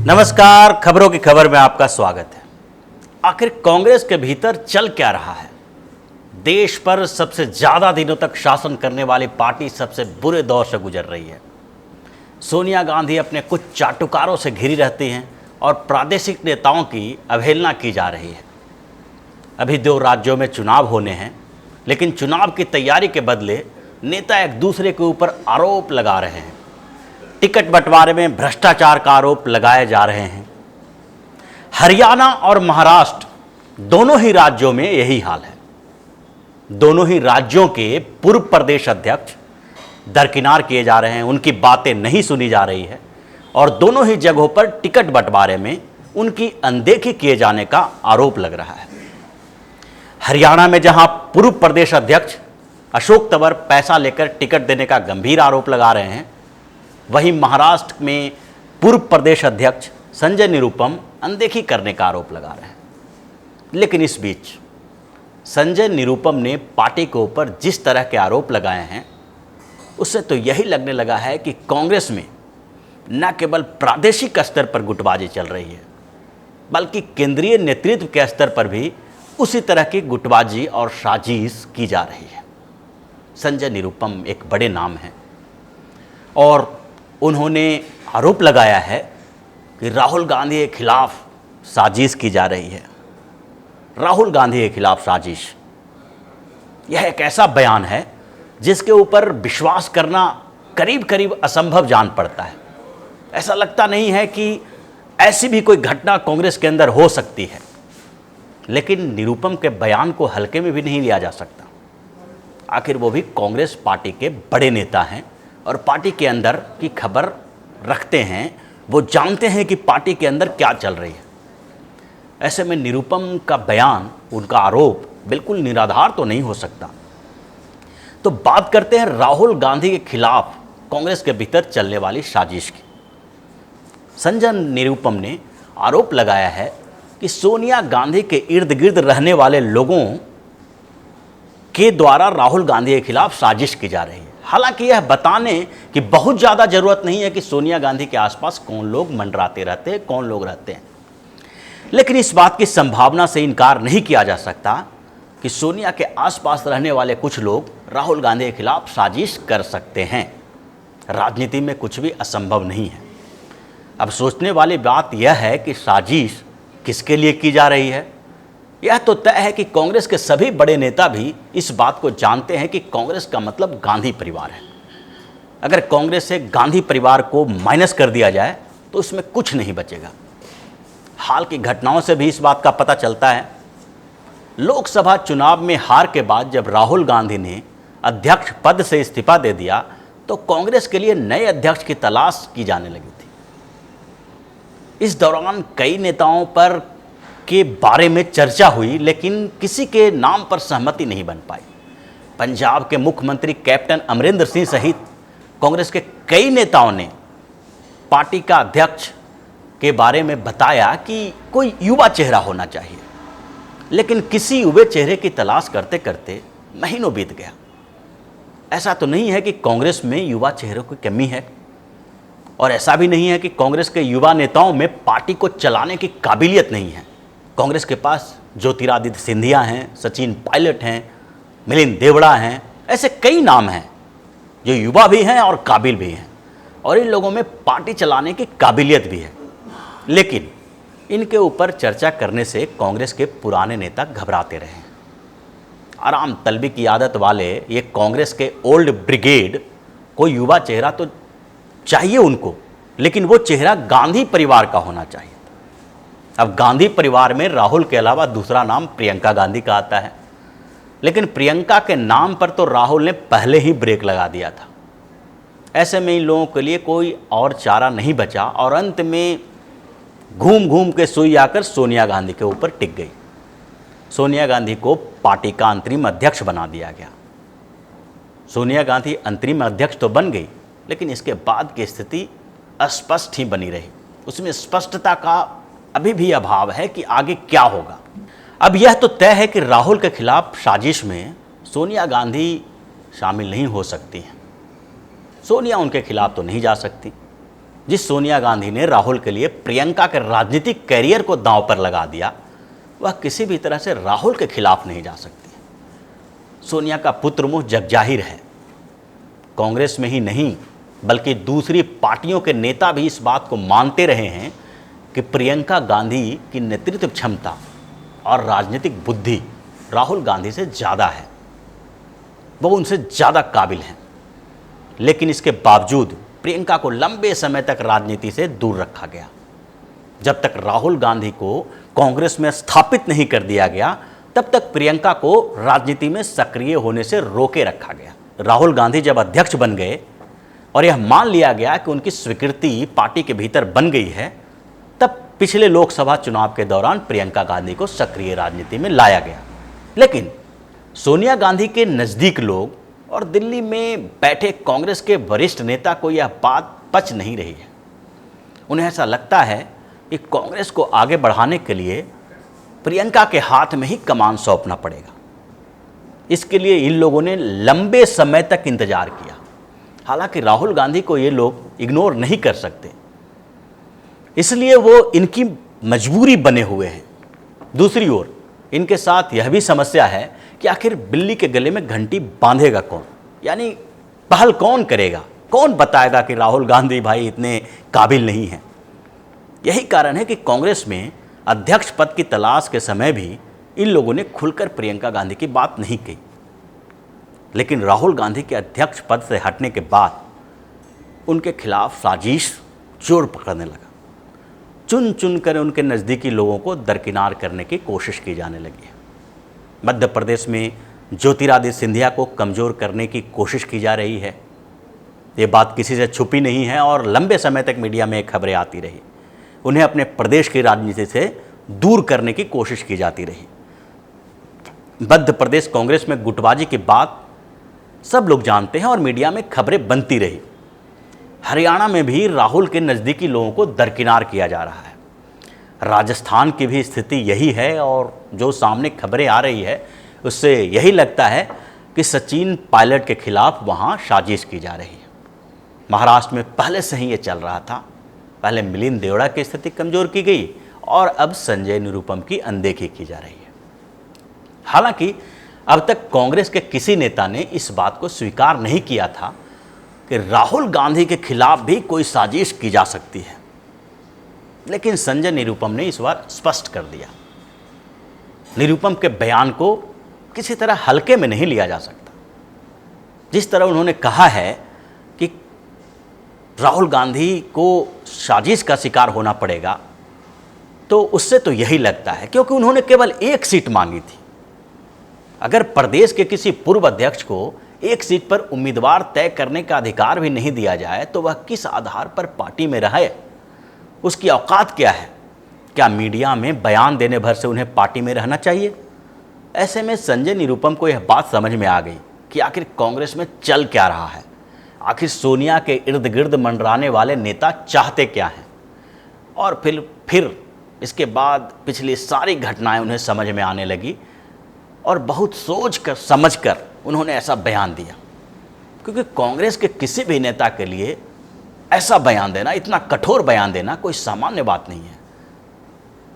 नमस्कार, खबरों की खबर में आपका स्वागत है। आखिर कांग्रेस के भीतर चल क्या रहा है? देश पर सबसे ज्यादा दिनों तक शासन करने वाली पार्टी सबसे बुरे दौर से गुजर रही है। सोनिया गांधी अपने कुछ चाटुकारों से घिरी रहती हैं और प्रादेशिक नेताओं की अवहेलना की जा रही है। अभी 2 राज्यों में चुनाव होने हैं, लेकिन चुनाव की तैयारी के बदले नेता एक दूसरे के ऊपर आरोप लगा रहे हैं। टिकट बंटवारे में भ्रष्टाचार का आरोप लगाए जा रहे हैं। हरियाणा और महाराष्ट्र दोनों ही राज्यों में यही हाल है। दोनों ही राज्यों के पूर्व प्रदेश अध्यक्ष दरकिनार किए जा रहे हैं, उनकी बातें नहीं सुनी जा रही है और दोनों ही जगहों पर टिकट बंटवारे में उनकी अनदेखी किए जाने का आरोप लग रहा है। हरियाणा में जहां पूर्व प्रदेश अध्यक्ष अशोक तंवर पैसा लेकर टिकट देने का गंभीर आरोप लगा रहे हैं, वहीं महाराष्ट्र में पूर्व प्रदेश अध्यक्ष संजय निरुपम अनदेखी करने का आरोप लगा रहे हैं। लेकिन इस बीच संजय निरुपम ने पार्टी के ऊपर जिस तरह के आरोप लगाए हैं, उससे तो यही लगने लगा है कि कांग्रेस में न केवल प्रादेशिक स्तर पर गुटबाजी चल रही है, बल्कि केंद्रीय नेतृत्व के स्तर पर भी उसी तरह की गुटबाजी और साजिश की जा रही है। संजय निरुपम एक बड़े नाम हैं और उन्होंने आरोप लगाया है कि राहुल गांधी के खिलाफ साजिश की जा रही है। राहुल गांधी के खिलाफ साजिश, यह एक ऐसा बयान है जिसके ऊपर विश्वास करना करीब करीब असंभव जान पड़ता है। ऐसा लगता नहीं है कि ऐसी भी कोई घटना कांग्रेस के अंदर हो सकती है। लेकिन निरुपम के बयान को हल्के में भी नहीं लिया जा सकता। आखिर वो भी कांग्रेस पार्टी के बड़े नेता हैं और पार्टी के अंदर की खबर रखते हैं। वो जानते हैं कि पार्टी के अंदर क्या चल रही है। ऐसे में निरुपम का बयान, उनका आरोप बिल्कुल निराधार तो नहीं हो सकता। तो बात करते हैं राहुल गांधी के खिलाफ कांग्रेस के भीतर चलने वाली साजिश की। संजय निरुपम ने आरोप लगाया है कि सोनिया गांधी के इर्द गिर्द रहने वाले लोगों के द्वारा राहुल गांधी के खिलाफ साजिश की जा रही है। हालांकि यह बताने की बहुत ज़्यादा ज़रूरत नहीं है कि सोनिया गांधी के आसपास कौन लोग मंडराते रहते हैं, कौन लोग रहते हैं। लेकिन इस बात की संभावना से इनकार नहीं किया जा सकता कि सोनिया के आसपास रहने वाले कुछ लोग राहुल गांधी के खिलाफ साजिश कर सकते हैं। राजनीति में कुछ भी असंभव नहीं है। अब सोचने वाली बात यह है कि साजिश किसके लिए की जा रही है। यह तो तय है कि कांग्रेस के सभी बड़े नेता भी इस बात को जानते हैं कि कांग्रेस का मतलब गांधी परिवार है। अगर कांग्रेस से गांधी परिवार को माइनस कर दिया जाए तो उसमें कुछ नहीं बचेगा। हाल की घटनाओं से भी इस बात का पता चलता है। लोकसभा चुनाव में हार के बाद जब राहुल गांधी ने अध्यक्ष पद से इस्तीफा दे दिया तो कांग्रेस के लिए नए अध्यक्ष की तलाश की जाने लगी थी। इस दौरान कई नेताओं पर के बारे में चर्चा हुई, लेकिन किसी के नाम पर सहमति नहीं बन पाई। पंजाब के मुख्यमंत्री कैप्टन अमरिंदर सिंह सहित कांग्रेस के कई नेताओं ने पार्टी का अध्यक्ष के बारे में बताया कि कोई युवा चेहरा होना चाहिए, लेकिन किसी युवा चेहरे की तलाश करते करते महीनों बीत गया। ऐसा तो नहीं है कि कांग्रेस में युवा चेहरों की कमी है और ऐसा भी नहीं है कि कांग्रेस के युवा नेताओं में पार्टी को चलाने की काबिलियत नहीं है। कांग्रेस के पास ज्योतिरादित्य सिंधिया हैं, सचिन पायलट हैं, मिलिंद देवड़ा हैं, ऐसे कई नाम हैं जो युवा भी हैं और काबिल भी हैं और इन लोगों में पार्टी चलाने की काबिलियत भी है। लेकिन इनके ऊपर चर्चा करने से कांग्रेस के पुराने नेता घबराते रहे। आराम तलबी की आदत वाले ये कांग्रेस के ओल्ड ब्रिगेड कोई युवा चेहरा तो चाहिए उनको, लेकिन वो चेहरा गांधी परिवार का होना चाहिए। अब गांधी परिवार में राहुल के अलावा दूसरा नाम प्रियंका गांधी का आता है, लेकिन प्रियंका के नाम पर तो राहुल ने पहले ही ब्रेक लगा दिया था। ऐसे में इन लोगों के लिए कोई और चारा नहीं बचा और अंत में घूम घूम के सुई आकर सोनिया गांधी के ऊपर टिक गई। सोनिया गांधी को पार्टी का अंतरिम अध्यक्ष बना दिया गया। सोनिया गांधी अंतरिम अध्यक्ष तो बन गई, लेकिन इसके बाद की स्थिति अस्पष्ट ही बनी रही। उसमें स्पष्टता का अभी भी अभाव है कि आगे क्या होगा। अब यह तो तय है कि राहुल के खिलाफ साजिश में सोनिया गांधी शामिल नहीं हो सकती हैं। सोनिया उनके खिलाफ तो नहीं जा सकती। जिस सोनिया गांधी ने राहुल के लिए प्रियंका के राजनीतिक कैरियर को दांव पर लगा दिया, वह किसी भी तरह से राहुल के खिलाफ नहीं जा सकती। सोनिया का पुत्र मुंह जगजाहिर है। कांग्रेस में ही नहीं बल्कि दूसरी पार्टियों के नेता भी इस बात को मानते रहे हैं कि प्रियंका गांधी की नेतृत्व क्षमता और राजनीतिक बुद्धि राहुल गांधी से ज़्यादा है, वो उनसे ज़्यादा काबिल हैं। लेकिन इसके बावजूद प्रियंका को लंबे समय तक राजनीति से दूर रखा गया। जब तक राहुल गांधी को कांग्रेस में स्थापित नहीं कर दिया गया, तब तक प्रियंका को राजनीति में सक्रिय होने से रोके रखा गया। राहुल गांधी जब अध्यक्ष बन गए और यह मान लिया गया कि उनकी स्वीकृति पार्टी के भीतर बन गई है, तब पिछले लोकसभा चुनाव के दौरान प्रियंका गांधी को सक्रिय राजनीति में लाया गया। लेकिन सोनिया गांधी के नज़दीक लोग और दिल्ली में बैठे कांग्रेस के वरिष्ठ नेता को यह बात पच नहीं रही है। उन्हें ऐसा लगता है कि कांग्रेस को आगे बढ़ाने के लिए प्रियंका के हाथ में ही कमान सौंपना पड़ेगा। इसके लिए इन लोगों ने लंबे समय तक इंतजार किया। हालांकि राहुल गांधी को ये लोग इग्नोर नहीं कर सकते, इसलिए वो इनकी मजबूरी बने हुए हैं। दूसरी ओर इनके साथ यह भी समस्या है कि आखिर बिल्ली के गले में घंटी बांधेगा कौन, यानी पहल कौन करेगा, कौन बताएगा कि राहुल गांधी भाई इतने काबिल नहीं हैं। यही कारण है कि कांग्रेस में अध्यक्ष पद की तलाश के समय भी इन लोगों ने खुलकर प्रियंका गांधी की बात नहीं की। लेकिन राहुल गांधी के अध्यक्ष पद से हटने के बाद उनके खिलाफ साजिश जोर पकड़ने लगा। चुन चुन कर उनके नज़दीकी लोगों को दरकिनार करने की कोशिश की जाने लगी है। मध्य प्रदेश में ज्योतिरादित्य सिंधिया को कमज़ोर करने की कोशिश की जा रही है। ये बात किसी से छुपी नहीं है और लंबे समय तक मीडिया में खबरें आती रही। उन्हें अपने प्रदेश की राजनीति से दूर करने की कोशिश की जाती रही। मध्य प्रदेश कांग्रेस में गुटबाजी की बात सब लोग जानते हैं और मीडिया में खबरें बनती रही। हरियाणा में भी राहुल के नज़दीकी लोगों को दरकिनार किया जा रहा है। राजस्थान की भी स्थिति यही है और जो सामने खबरें आ रही है उससे यही लगता है कि सचिन पायलट के खिलाफ वहाँ साजिश की जा रही है। महाराष्ट्र में पहले से ही ये चल रहा था। पहले मिलिंद देवड़ा की स्थिति कमज़ोर की गई और अब संजय निरुपम की अनदेखी की जा रही है। हालांकि अब तक कांग्रेस के किसी नेता ने इस बात को स्वीकार नहीं किया था कि राहुल गांधी के खिलाफ भी कोई साजिश की जा सकती है। लेकिन संजय निरुपम ने इस बार स्पष्ट कर दिया। निरुपम के बयान को किसी तरह हल्के में नहीं लिया जा सकता। जिस तरह उन्होंने कहा है कि राहुल गांधी को साजिश का शिकार होना पड़ेगा, तो उससे तो यही लगता है, क्योंकि उन्होंने केवल एक सीट मांगी थी। अगर प्रदेश के किसी पूर्व अध्यक्ष को एक सीट पर उम्मीदवार तय करने का अधिकार भी नहीं दिया जाए तो वह किस आधार पर पार्टी में रहे, उसकी औकात क्या है? क्या मीडिया में बयान देने भर से उन्हें पार्टी में रहना चाहिए? ऐसे में संजय निरुपम को यह बात समझ में आ गई कि आखिर कांग्रेस में चल क्या रहा है, आखिर सोनिया के इर्द गिर्द मंडराने वाले नेता चाहते क्या हैं। और फिर इसके बाद पिछली सारी घटनाएं उन्हें समझ में आने लगी और बहुत सोच कर समझ कर उन्होंने ऐसा बयान दिया। क्योंकि कांग्रेस के किसी भी नेता के लिए ऐसा बयान देना, इतना कठोर बयान देना कोई सामान्य बात नहीं है।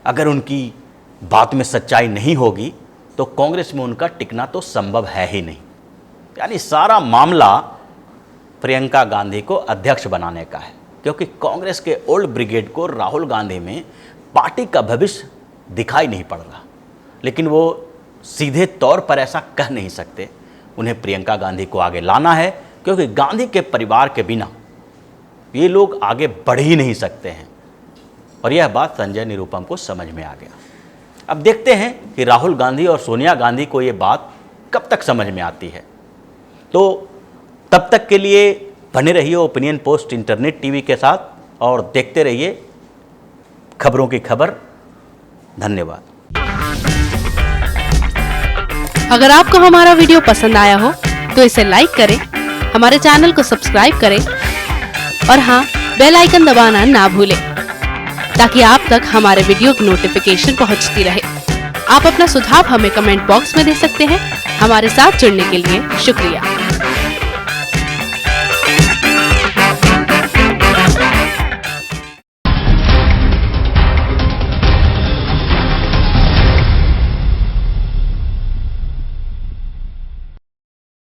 अगर उनकी बात में सच्चाई नहीं होगी तो कांग्रेस में उनका टिकना तो संभव है ही नहीं। यानी सारा मामला प्रियंका गांधी को अध्यक्ष बनाने का है, क्योंकि कांग्रेस के ओल्ड ब्रिगेड को राहुल गांधी में पार्टी का भविष्य दिखाई नहीं पड़ रहा। लेकिन वो सीधे तौर पर ऐसा कह नहीं सकते। उन्हें प्रियंका गांधी को आगे लाना है, क्योंकि गांधी के परिवार के बिना ये लोग आगे बढ़ ही नहीं सकते हैं। और यह बात संजय निरुपम को समझ में आ गया। अब देखते हैं कि राहुल गांधी और सोनिया गांधी को ये बात कब तक समझ में आती है। तो तब तक के लिए बने रहिए ओपिनियन पोस्ट इंटरनेट टीवी के साथ और देखते रहिए खबरों की खबर। धन्यवाद। अगर आपको हमारा वीडियो पसंद आया हो तो इसे लाइक करें, हमारे चैनल को सब्सक्राइब करें और हाँ, बेल आइकन दबाना ना भूलें ताकि आप तक हमारे वीडियो की नोटिफिकेशन पहुंचती रहे। आप अपना सुझाव हमें कमेंट बॉक्स में दे सकते हैं। हमारे साथ जुड़ने के लिए शुक्रिया।